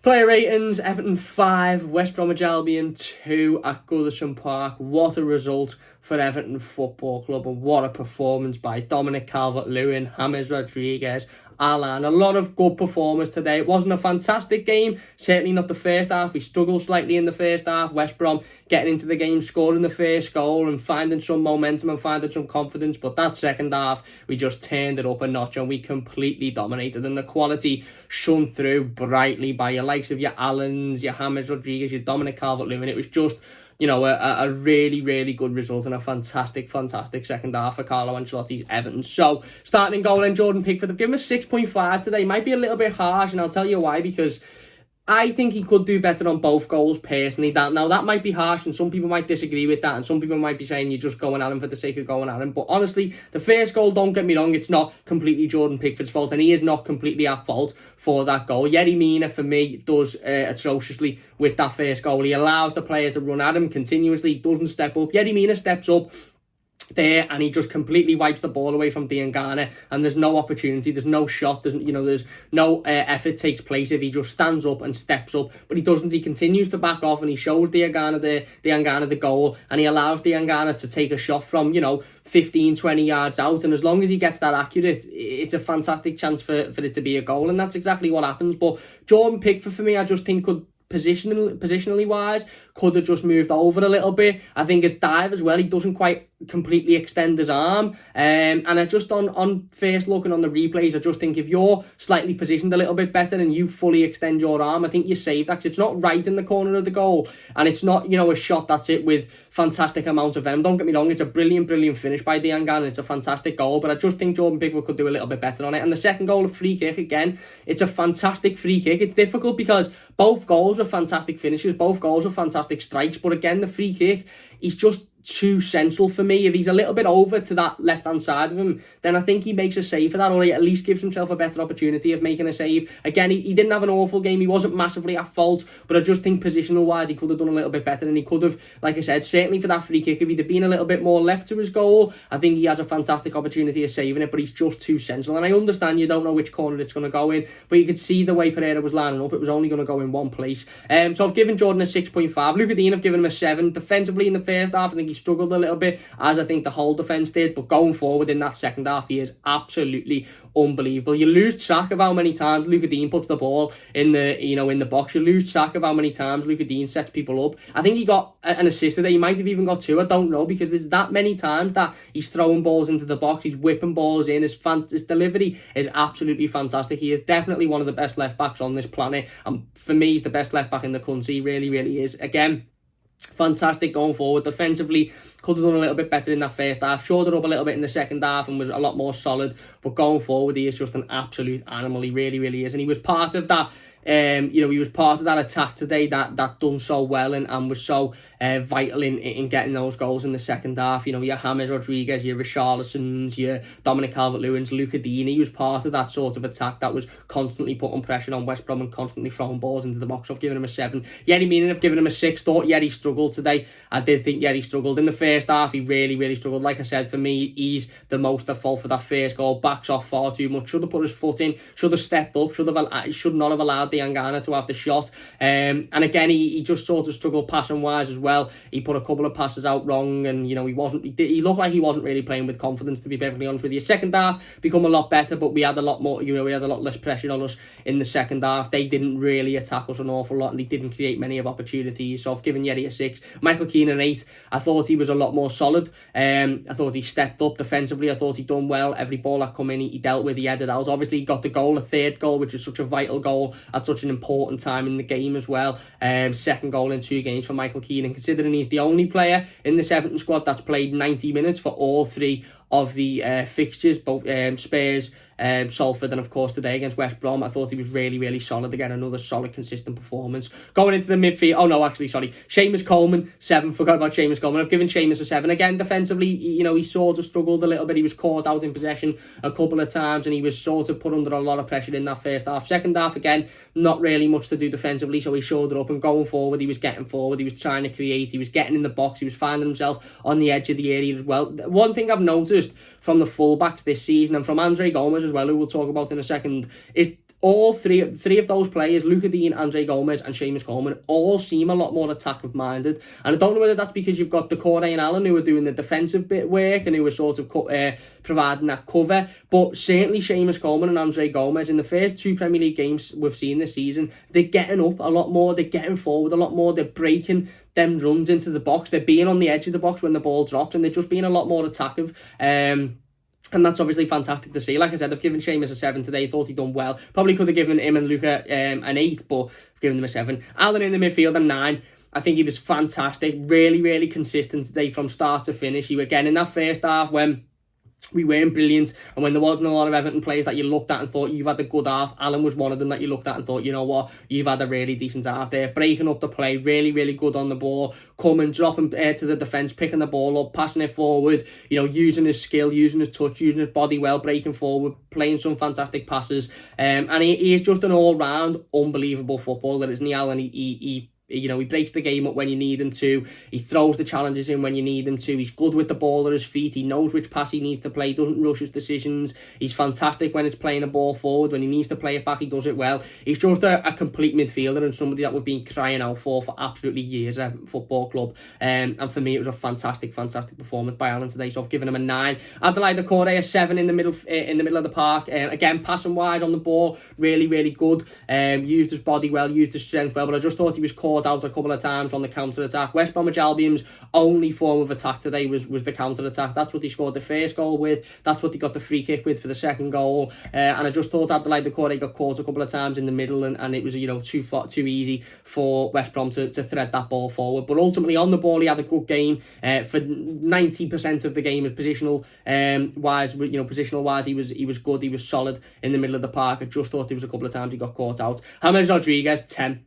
Player ratings: Everton 5, West Bromwich Albion 2 at Goodison Park. What a result for Everton Football Club, and what a performance by Dominic Calvert-Lewin, James Rodriguez, Alan. A lot of good performers today. It wasn't a fantastic game, certainly not the first half. We struggled slightly in the first half. West Brom getting into the game, scoring the first goal and finding some momentum and finding some confidence, but that second half we just turned it up a notch and we completely dominated, and the quality shone through brightly by your likes of your Allens, your James Rodriguez, your Dominic Calvert-Lewin. It was just, you know, a really, really good result and a fantastic second half for Carlo Ancelotti's Everton. So, starting goal then, Jordan Pickford. I've given him a 6.5 today. Might be a little bit harsh, and I'll tell you why, because I think he could do better on both goals personally. Now that might be harsh, and some people might disagree with that, and some people might be saying you're just going at him for the sake of going at him. But honestly, the first goal, don't get me wrong, it's not completely Jordan Pickford's fault, and he is not completely at fault for that goal. Yerry Mina, for me, does atrociously with that first goal. He allows the player to run at him continuously, doesn't step up. Yerry Mina steps up there and he just completely wipes the ball away from Diangana, and there's no opportunity, there's no shot, there's no effort takes place if he just stands up and steps up, but he doesn't. He continues to back off and he shows Diangana the goal, and he allows Diangana to take a shot from 15-20 yards out, and as long as he gets that accurate, it's a fantastic chance for it to be a goal, and that's exactly what happens. But Jordan Pickford, for me, I just think could positionally wise, could have just moved over a little bit. I think his dive as well, he doesn't quite completely extend his arm, and I just on first looking on the replays, I just think if you're slightly positioned a little bit better and you fully extend your arm, I think you save that. It's not right in the corner of the goal, and it's not a shot that's it with fantastic amount of don't get me wrong, it's a brilliant finish by Diangana, it's a fantastic goal, but I just think Jordan Pickford could do a little bit better on it. And the second goal, a free kick, again, it's a fantastic free kick. It's difficult because both goals are fantastic finishes, both goals are fantastic strikes, but again, the free kick, he's just too central for me. If he's a little bit over to that left hand side of him, then I think he makes a save for that, or he at least gives himself a better opportunity of making a save. Again, he didn't have an awful game, he wasn't massively at fault, but I just think positional wise he could have done a little bit better, and he could have, like I said, certainly for that free kick, if he'd have been a little bit more left to his goal, I think he has a fantastic opportunity of saving it, but he's just too central. And I understand you don't know which corner it's going to go in, but you could see the way Pereira was lining up, it was only going to go in one place. So I've given Jordan a 6.5. Luca Dean, I've given him a 7. Defensively in the first half, I think he struggled a little bit, as I think the whole defence did, but going forward in that second half, he is absolutely unbelievable. You lose track of how many times Luca Dean puts the ball in the box. You lose track of how many times Luca Dean sets people up. I think he got an assist there. He might have even got 2. I don't know, because there's that many times that he's throwing balls into the box, he's whipping balls in. His delivery is absolutely fantastic. He is definitely one of the best left backs on this planet, and for me, he's the best left back in the country. He really is. Again, fantastic going forward. Defensively, could have done a little bit better in that first half, showed it up a little bit in the second half and was a lot more solid, but going forward he is just an absolute animal. He really is, and he was part of that he was part of that attack today that done so well and was so vital in getting those goals in the second half. Your James Rodriguez, your Richarlisons, your Dominic Calvert-Lewin's, Luca Dean, he was part of that sort of attack that was constantly putting pressure on West Brom and constantly throwing balls into the box. I've given him a 7. Yerry Mina, I've given him a 6. Thought Yerry struggled today. I did think Yerry struggled in the first half. He really struggled. Like I said, for me, he's the most at fault for that first goal. Backs off far too much. Should have put his foot in. Should have stepped up. Should not have allowed Diangana to have the shot. And again, he just sort of struggled passing wise as well. He put a couple of passes out wrong, and he looked like he wasn't really playing with confidence, to be perfectly honest with you. Second half become a lot better, but we had a lot more, we had a lot less pressure on us in the second half. They didn't really attack us an awful lot, and they didn't create many of opportunities. So I've given Yerry a 6. Michael Keane an 8. I thought he was a lot more solid. I thought he stepped up defensively. I thought he'd done well. Every ball that come in, he dealt with, he headed out. Obviously, he got the goal, a third goal, which was such a vital goal at such an important time in the game as well. Second goal in 2 games for Michael Keane, and considering he's the only player in this Everton squad that's played 90 minutes for all 3 of the fixtures, both Spurs, Salford, and of course today against West Brom, I thought he was really solid. Again, another solid, consistent performance. Going into the midfield, Seamus Coleman, 7. Forgot about Seamus Coleman. I've given Seamus a 7. Again, defensively, he sort of struggled a little bit. He was caught out in possession a couple of times, and he was sort of put under a lot of pressure in that first half. Second half, again, not really much to do defensively, so he showed it up, and going forward, he was getting forward, he was trying to create, he was getting in the box, he was finding himself on the edge of the area as well. One thing I've noticed from the fullbacks this season, and from Andre Gomes as well, who we'll talk about in a second, is all three of those players, Luca Dean, Andre Gomez and Seamus Coleman, all seem a lot more attack-minded. And I don't know whether that's because you've got Decore and Allen who are doing the defensive bit work and who are sort of providing that cover. But certainly Seamus Coleman and Andre Gomez, in the first 2 Premier League games we've seen this season, they're getting up a lot more, they're getting forward a lot more, they're breaking them runs into the box, they're being on the edge of the box when the ball drops, and they're just being a lot more attackive. And that's obviously fantastic to see. Like I said, I've given Seamus a 7 today. Thought he'd done well. Probably could have given him and Luca an 8, but I've given them a 7. Allen in the midfield, a 9. I think he was fantastic. Really, really consistent today from start to finish. He, again, in that first half when we weren't brilliant, and when there wasn't a lot of Everton players that you looked at and thought you've had a good half, Allen was one of them that you looked at and thought, you know what, you've had a really decent half there. Breaking up the play, really, really good on the ball, coming, dropping to the defence, picking the ball up, passing it forward, using his skill, using his touch, using his body well, breaking forward, playing some fantastic passes. And he is just an all-round unbelievable footballer, isn't he, Allen? He breaks the game up when you need him to. He throws the challenges in when you need him to. He's good with the ball at his feet. He knows which pass he needs to play. He doesn't rush his decisions. He's fantastic when it's playing a ball forward. When he needs to play it back, he does it well. He's just a complete midfielder and somebody that we've been crying out for absolutely years at Football Club. And for me, it was a fantastic performance by Allen today. So I've given him a 9. Adelaide Decore, a 7 in the middle of the park. Again, passing wide on the ball, really, really good. Used his body well, used his strength well, but I just thought he was caught out a couple of times on the counter-attack. West Bromwich Albion's only form of attack today was the counter-attack. That's what they scored the first goal with. That's what they got the free kick with for the second goal. And I just thought Adelaide Decore got caught a couple of times in the middle, and it was too easy for West Brom to thread that ball forward. But ultimately on the ball he had a good game. For 90% of the game, positional wise, he was good. He was solid in the middle of the park. I just thought there was a couple of times he got caught out. James Rodriguez, 10.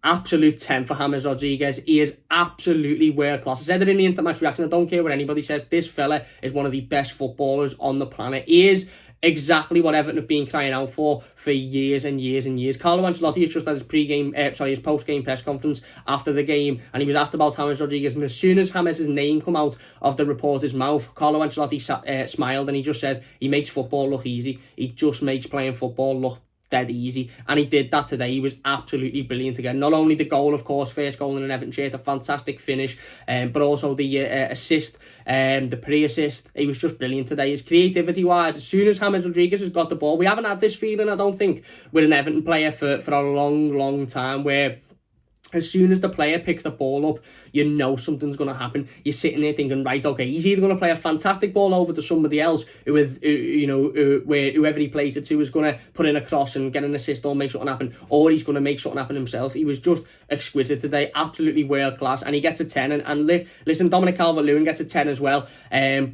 Absolute 10 for James Rodriguez. He is absolutely world class. I said it in the instant match reaction. I don't care what anybody says. This fella is one of the best footballers on the planet. He is exactly what Everton have been crying out for years and years and years. Carlo Ancelotti has just had his post-game press conference after the game, and he was asked about James Rodriguez, and as soon as James' name come out of the reporter's mouth, Carlo Ancelotti smiled, and he just said, he makes football look easy. He just makes playing football look dead easy, and he did that today. He was absolutely brilliant again. Not only the goal, of course, first goal in an Everton shirt, a fantastic finish, but also the assist, the pre-assist. He was just brilliant today. His creativity wise, as soon as James Rodriguez has got the ball, we haven't had this feeling, I don't think, with an Everton player for a long time, where as soon as the player picks the ball up, you know something's going to happen. You're sitting there thinking, right, okay, he's either going to play a fantastic ball over to somebody else, whoever he plays it to is going to put in a cross and get an assist or make something happen, or he's going to make something happen himself. He was just exquisite today, absolutely world class, and he gets a 10. And listen, Dominic Calvert-Lewin gets a 10 as well. And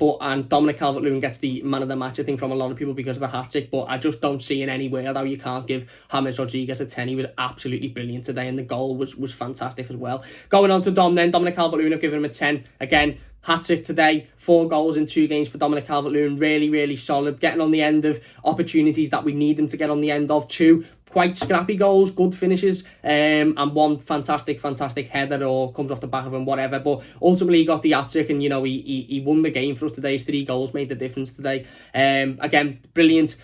Dominic Calvert-Lewin gets the man of the match, I think, from a lot of people because of the hat-trick. But I just don't see in any way how you can't give James Rodriguez a 10. He was absolutely brilliant today, and the goal was fantastic as well. Going on to Dom then, Dominic Calvert-Lewin, I've given him a 10. Again, hat-trick today, 4 goals in 2 games for Dominic Calvert-Lewin. Really, really solid, getting on the end of opportunities that we need him to get on the end of. 2 quite scrappy goals, good finishes, and 1 fantastic header or comes off the back of him, whatever. But ultimately he got the hat-trick, and he won the game for us today. His 3 goals made the difference today. Again, brilliant.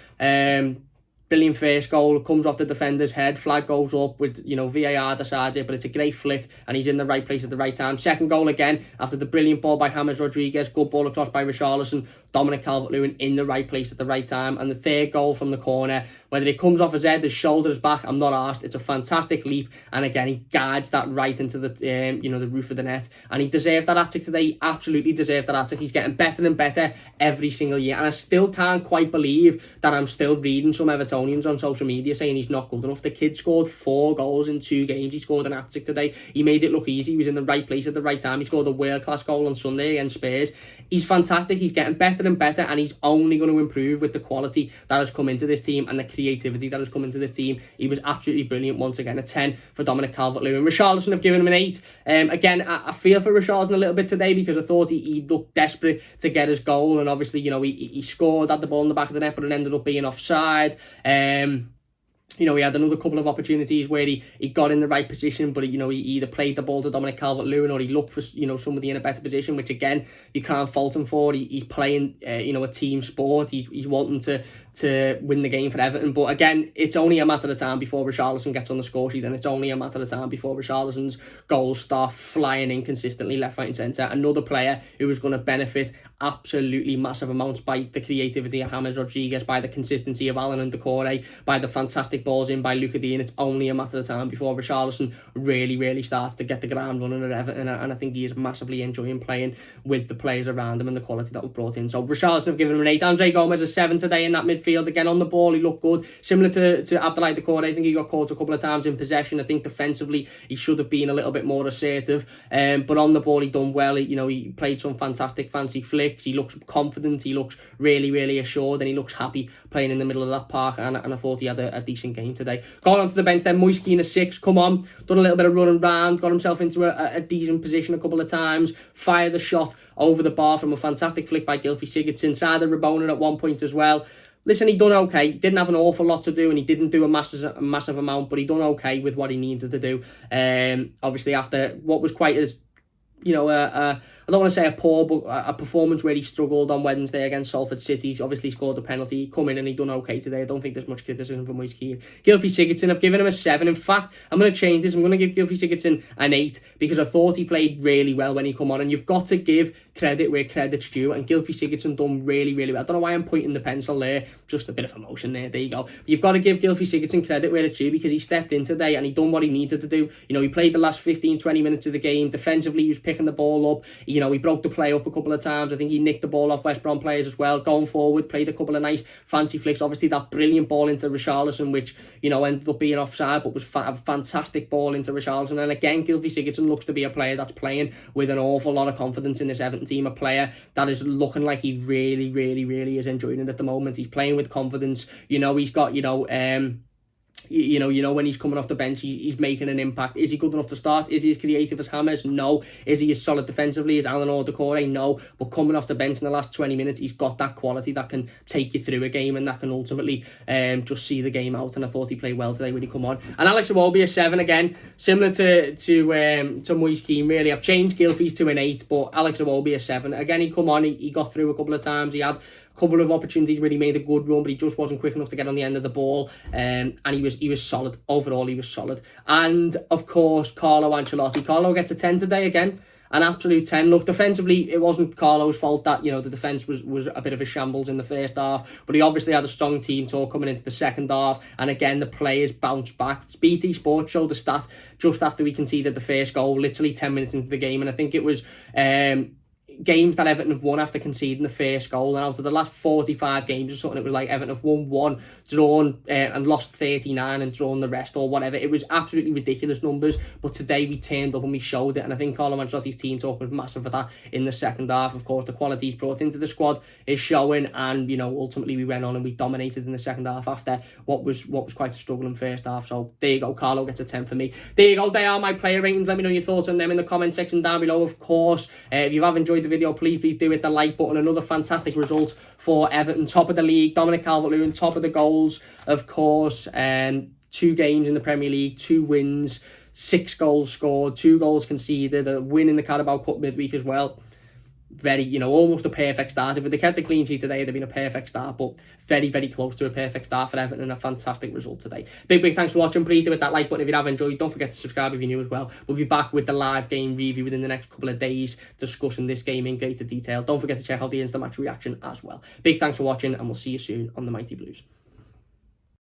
Brilliant first goal, comes off the defender's head, flag goes up with, VAR decides it, but it's a great flick and he's in the right place at the right time. Second goal again, after the brilliant ball by James Rodriguez, good ball across by Richarlison, Dominic Calvert-Lewin in the right place at the right time. And the third goal from the corner, whether it comes off his head, his shoulder, his back, I'm not asked. It's a fantastic leap, and again, he guides that right into the the roof of the net, and he deserved that hat-trick today. He absolutely deserved that hat-trick. He's getting better and better every single year, and I still can't quite believe that I'm still reading some Evertonians on social media saying he's not good enough. The kid scored 4 goals in 2 games. He scored an hat-trick today. He made it look easy. He was in the right place at the right time. He scored a world-class goal on Sunday against Spurs. He's fantastic. He's getting better and better, and he's only going to improve with the quality that has come into this team and the creativity that has come into this team. He was absolutely brilliant once again. A 10 for Dominic Calvert-Lewin. Richarlison, have given him an 8. Again, I feel for Richarlison a little bit today because I thought he looked desperate to get his goal, and obviously, he scored, had the ball in the back of the net, but it ended up being offside. he had another couple of opportunities where he got in the right position, but he either played the ball to Dominic Calvert-Lewin or he looked for somebody in a better position, which again you can't fault him for. He's playing a team sport. He's wanting to win the game for Everton, but again it's only a matter of time before Richarlison gets on the score sheet, and it's only a matter of time before Richarlison's goals start flying in consistently left, right and centre. Another player who is going to benefit absolutely massive amounts by the creativity of James Rodriguez, by the consistency of Alan and Decore, by the fantastic balls in by Luca Dean. It's only a matter of time before Richarlison really starts to get the ground running at Everton, and I think he is massively enjoying playing with the players around him and the quality that we've brought in. So Richarlison have given him an 8. Andre Gomez a 7 today in that midfield. Again on the ball he looked good, similar to Abdoulaye Decore. I think he got caught a couple of times in possession. I think defensively he should have been a little bit more assertive, but on the ball he done well. He played some fantastic fancy flicks. He looks confident, he looks really assured, and he looks happy playing in the middle of that park, and I thought he had a decent game today. Going onto the bench then, Moise Kean a 6. Come on, done a little bit of running round, got himself into a decent position a couple of times, fired the shot over the bar from a fantastic flick by Gylfi Sigurdsson, Sada Rabona at one point as well. Listen, he done okay. He didn't have an awful lot to do, and he didn't do a massive amount, but he done okay with what he needed to do. Obviously after what was quite as I don't want to say a poor, but a performance where he struggled on Wednesday against Salford City. He's obviously scored a penalty. He come in and he done okay today. I don't think there's much criticism from Moise Kean. Gylfi Sigurdsson, I've given him a 7. In fact, I'm going to change this. I'm going to give Gylfi Sigurdsson an 8 because I thought he played really well when he come on, and you've got to give credit where credit's due, and Gylfi Sigurdsson done really well. I don't know why I'm pointing the pencil there, just a bit of emotion there you go. But you've got to give Gylfi Sigurdsson credit where it's due because he stepped in today and he done what he needed to do. He played the last 15-20 minutes of the game. Defensively he was picking the ball up. He broke the play up a couple of times. I think he nicked the ball off West Brom players as well. Going forward, played a couple of nice fancy flicks. Obviously that brilliant ball into Richarlison, which ended up being offside, but was a fantastic ball into Richarlison. And again, Gylfi Sigurdsson looks to be a player that's playing with an awful lot of confidence in this Everton team, a player that is looking like he really is enjoying it at the moment. He's playing with confidence. He's got when he's coming off the bench, he's making an impact. Is he good enough to start? Is he as creative as James? No. Is he as solid defensively as Alan or Decore? No. But coming off the bench in the last 20 minutes, he's got that quality that can take you through a game and that can ultimately just see the game out. And I thought he played well today when he come on. And Alex Iwobi a 7 again, similar to Moise Kean really. I've changed Gylfi's to an 8, but Alex Iwobi a 7. Again, he come on, he got through a couple of times. He had couple of opportunities where he made a good run, but he just wasn't quick enough to get on the end of the ball. And he was solid. Overall, he was solid. And of course, Carlo Ancelotti. Carlo gets a 10 today again. An absolute 10. Look, defensively, it wasn't Carlo's fault that, the defence was a bit of a shambles in the first half, but he obviously had a strong team talk coming into the second half, and again, the players bounced back. BT Sport showed the stat just after we conceded the first goal, literally 10 minutes into the game, and I think it was games that Everton have won after conceding the first goal, and out of the last 45 games or something, it was like Everton have won 1, drawn and lost 39 and drawn the rest or whatever. It was absolutely ridiculous numbers, but today we turned up and we showed it, and I think Carlo Ancelotti's team talk was massive for that in the second half. Of course, the quality he's brought into the squad is showing, and ultimately we went on and we dominated in the second half after what was quite a struggling first half. So there you go, Carlo gets a 10 for me. There you go, they are my player ratings. Let me know your thoughts on them in the comment section down below. Of course, if you have enjoyed the video, please do hit the like button. Another fantastic result for Everton, top of the league. Dominic Calvert-Lewin, top of the goals, of course. 2 games in the Premier League, 2 wins, 6 goals scored, 2 goals conceded, a win in the Carabao Cup midweek as well. Very, almost a perfect start. If they kept the clean sheet today, it'd have been a perfect start, but very close to a perfect start for Everton and a fantastic result today. Big thanks for watching. Please do hit that like button if you have enjoyed. Don't forget to subscribe if you're new as well. We'll be back with the live game review within the next couple of days, discussing this game in greater detail. Don't forget to check out the instant match reaction as well. Big thanks for watching, and we'll see you soon on the Mighty Blues.